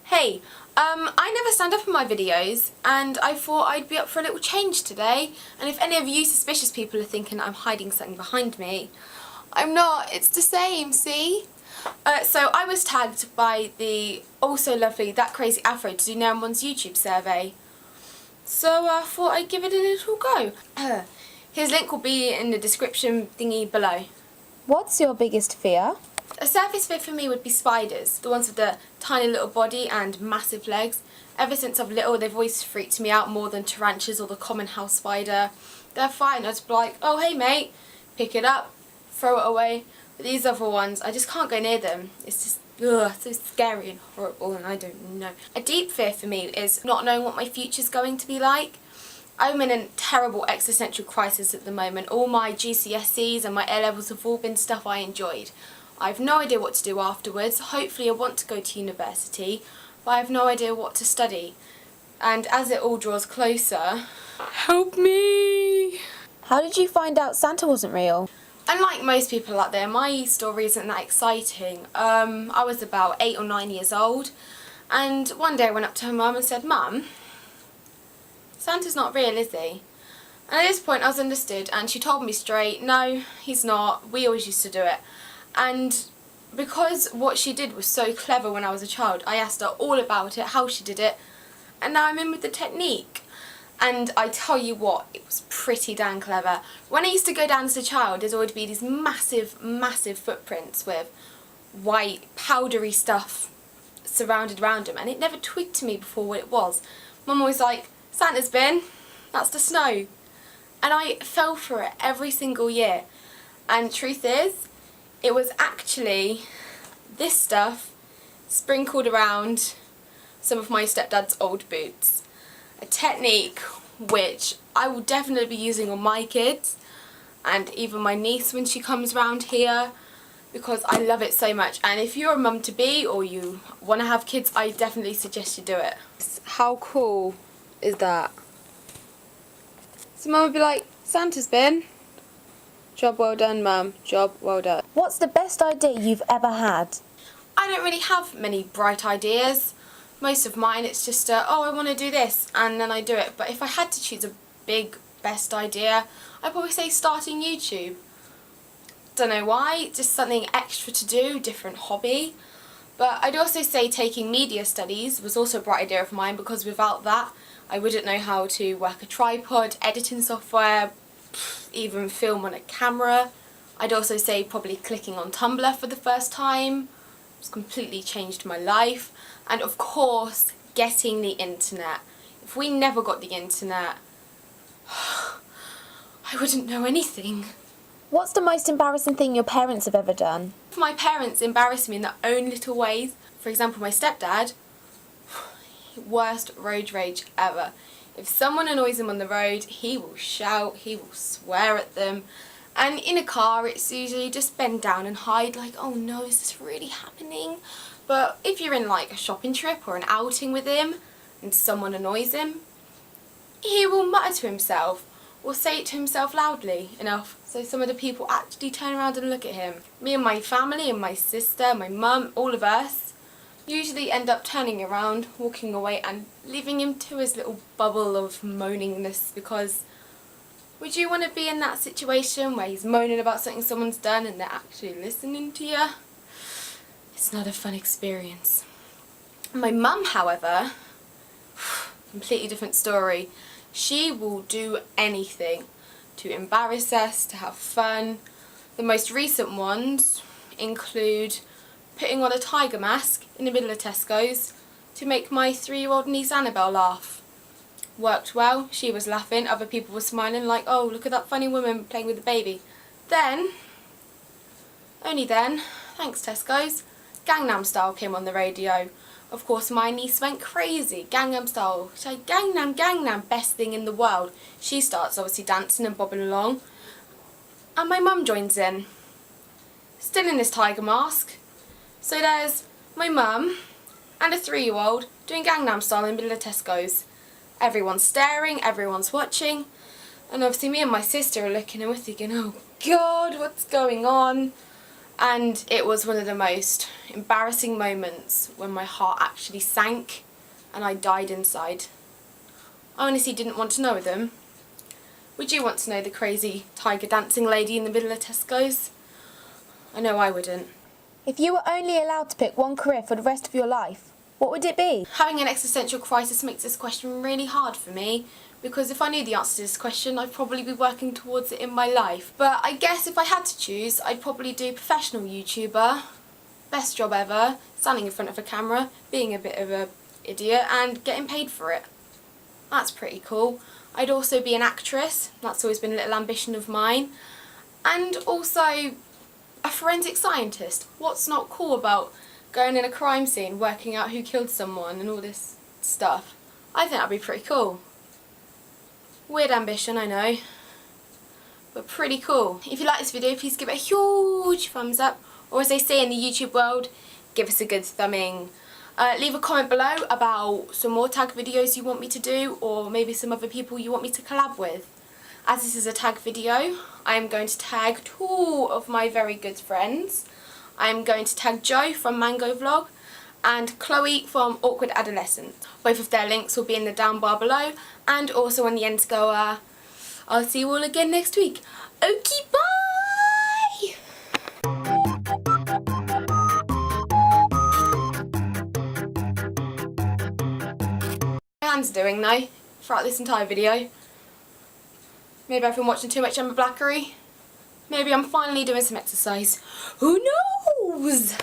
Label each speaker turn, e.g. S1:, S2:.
S1: Hey, I never stand up in my videos and I thought I'd be up for a little change today, and if any of you suspicious people are thinking I'm hiding something behind me, I'm not, it's the same, see? So I was tagged by the also lovely That Crazy Afro to do Nerimons YouTube survey, so I thought I'd give it a little go. His link will be in the description thingy below.
S2: What's your biggest fear?
S1: A surface fear for me would be spiders, the ones with the tiny little body and massive legs. Ever since I've little, they've always freaked me out more than tarantulas or the common house spider. They're fine, I'd just be like, oh hey mate, pick it up, throw it away. But these other ones, I just can't go near them. It's just so scary and horrible, and I don't know. A deep fear for me is not knowing what my future's going to be like. I'm in a terrible existential crisis at the moment. All my GCSEs and my A-levels have all been stuff I enjoyed. I have no idea what to do afterwards. Hopefully I want to go to university, but I have no idea what to study. And as it all draws closer, help me!
S2: How did you find out Santa wasn't real?
S1: Unlike most people out there, my story isn't that exciting. I was about 8 or 9 years old, and one day I went up to her mum and said, Mum, Santa's not real, is he? And at this point I was understood, and she told me straight, no, he's not, we always used to do it. And because what she did was so clever when I was a child, I asked her all about it, how she did it, and now I'm in with the technique. And I tell you what, it was pretty damn clever. When I used to go down as a child, there'd always be these massive, massive footprints with white, powdery stuff surrounded around them, and it never twigged to me before what it was. Mum was like, Santa's bin, that's the snow. And I fell for it every single year. And truth is, it was actually this stuff sprinkled around some of my stepdad's old boots. A technique which I will definitely be using on my kids and even my niece when she comes round here, because I love it so much. And if you're a mum-to-be or you want to have kids, I definitely suggest you do it. How cool is that? So Mum would be like, Santa's bin. Job well done, Mum. Job well done.
S2: What's the best idea you've ever had?
S1: I don't really have many bright ideas. Most of mine, it's just, oh, I want to do this, and then I do it. But if I had to choose a big, best idea, I'd probably say starting YouTube. Don't know why, just something extra to do, different hobby. But I'd also say taking media studies was also a bright idea of mine, because without that, I wouldn't know how to work a tripod, editing software, even film on a camera. I'd also say probably clicking on Tumblr for the first time. It's completely changed my life. And of course, getting the internet. If we never got the internet, I wouldn't know anything.
S2: What's the most embarrassing thing your parents have ever done?
S1: My parents embarrass me in their own little ways. For example, my stepdad, worst road rage ever. If someone annoys him on the road, he will shout, he will swear at them. And in a car, it's usually just bend down and hide, like, oh no, is this really happening? But if you're in like a shopping trip or an outing with him and someone annoys him, he will mutter to himself or say it to himself loudly enough so some of the people actually turn around and look at him. Me and my family and my sister, my mum, all of us usually end up turning around, walking away and leaving him to his little bubble of moaningness, because would you want to be in that situation where he's moaning about something someone's done and they're actually listening to you? It's not a fun experience. My mum, however, completely different story. She will do anything to embarrass us, to have fun. The most recent ones include putting on a tiger mask in the middle of Tesco's to make my 3-year-old niece Annabelle laugh. Worked well, she was laughing, other people were smiling like, oh, look at that funny woman playing with the baby. Then, only then, thanks Tesco's, Gangnam Style came on the radio. Of course my niece went crazy. Gangnam Style. She's like, Gangnam, Gangnam, best thing in the world. She starts obviously dancing and bobbing along. And my mum joins in. Still in this tiger mask. So there's my mum and a 3-year-old doing Gangnam Style in the middle of Tesco's. Everyone's staring, everyone's watching. And obviously me and my sister are looking and we're thinking, oh God, what's going on? And it was one of the most embarrassing moments when my heart actually sank and I died inside. I honestly didn't want to know them. Would you want to know the crazy tiger dancing lady in the middle of Tesco's? I know I wouldn't.
S2: If you were only allowed to pick one career for the rest of your life, what would it be?
S1: Having an existential crisis makes this question really hard for me, because if I knew the answer to this question, I'd probably be working towards it in my life. But I guess if I had to choose, I'd probably do professional YouTuber, best job ever, standing in front of a camera, being a bit of a idiot and getting paid for it. That's pretty cool. I'd also be an actress, that's always been a little ambition of mine, and also a forensic scientist. What's not cool about going in a crime scene, working out who killed someone and all this stuff? I think that'd be pretty cool. Weird ambition, I know, but pretty cool. If you like this video, please give it a huge thumbs up, or as they say in the YouTube world, give us a good thumbing. Leave a comment below about some more tag videos you want me to do, or maybe some other people you want me to collab with. As this is a tag video, I am going to tag 2 of my very good friends. I am going to tag Joe from Mango Vlog and Chloe from Awkward Adolescent. Both of their links will be in the down bar below and also on the end score. I'll see you all again next week. Okay, bye! My hand's doing though, throughout this entire video. Maybe I've been watching too much Emma Blackery. Maybe I'm finally doing some exercise. Who knows?